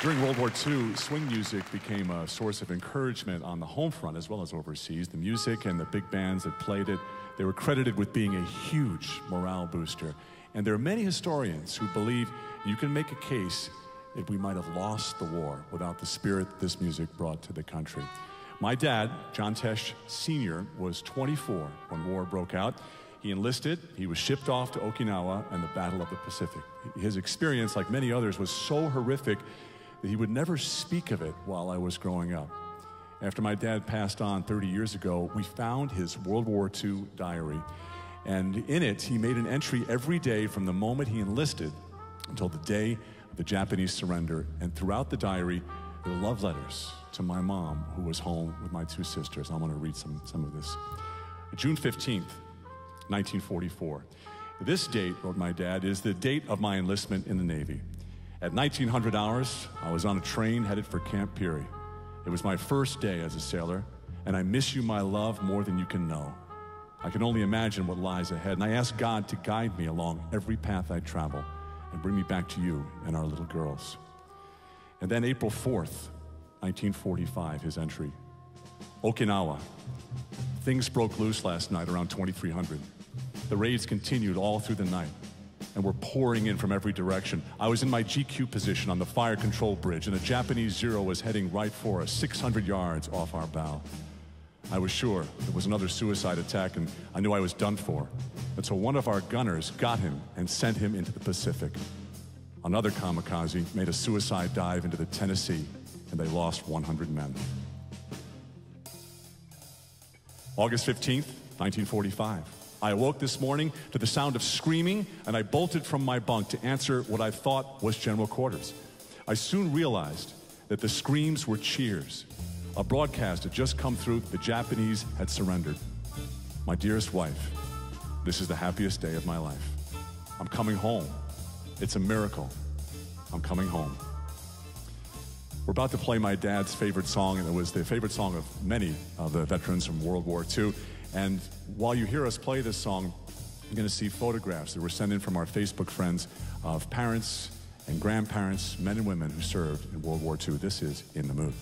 During World War II, swing music became a source of encouragement on the home front as well as overseas. The music and the big bands that played it, they were credited with being a huge morale booster. And there are many historians who believe you can make a case that we might have lost the war without the spirit this music brought to the country. My dad, John Tesh Sr., was 24 when war broke out. He enlisted, he was shipped off to Okinawa and the Battle of the Pacific. His experience, like many others, was so horrific that he would never speak of it while I was growing up. After my dad passed on 30 years ago, we found his World War II diary. And in it, he made an entry every day from the moment he enlisted until the day of the Japanese surrender. And throughout the diary, there were love letters to my mom, who was home with my two sisters. I want to read some of this. June 15th, 1944. This date, wrote my dad, is the date of my enlistment in the Navy. At 1900 hours, I was on a train headed for Camp Peary. It was my first day as a sailor, and I miss you, my love, more than you can know. I can only imagine what lies ahead, and I ask God to guide me along every path I travel and bring me back to you and our little girls. And then April 4th, 1945, his entry. Okinawa. Things broke loose last night around 2300. The raids continued all through the night and were pouring in from every direction. I was in my GQ position on the fire control bridge, and a Japanese Zero was heading right for us, 600 yards off our bow. I was sure it was another suicide attack, and I knew I was done for. And so one of our gunners got him and sent him into the Pacific. Another kamikaze made a suicide dive into the Tennessee, and they lost 100 men. August 15th, 1945. I awoke this morning to the sound of screaming, and I bolted from my bunk to answer what I thought was general quarters. I soon realized that the screams were cheers. A broadcast had just come through that the Japanese had surrendered. My dearest wife, this is the happiest day of my life. I'm coming home. It's a miracle. I'm coming home. We're about to play my dad's favorite song, and it was the favorite song of many of the veterans from World War II. And while you hear us play this song, you're going to see photographs that were sent in from our Facebook friends of parents and grandparents, men and women who served in World War II. This is In the Mood.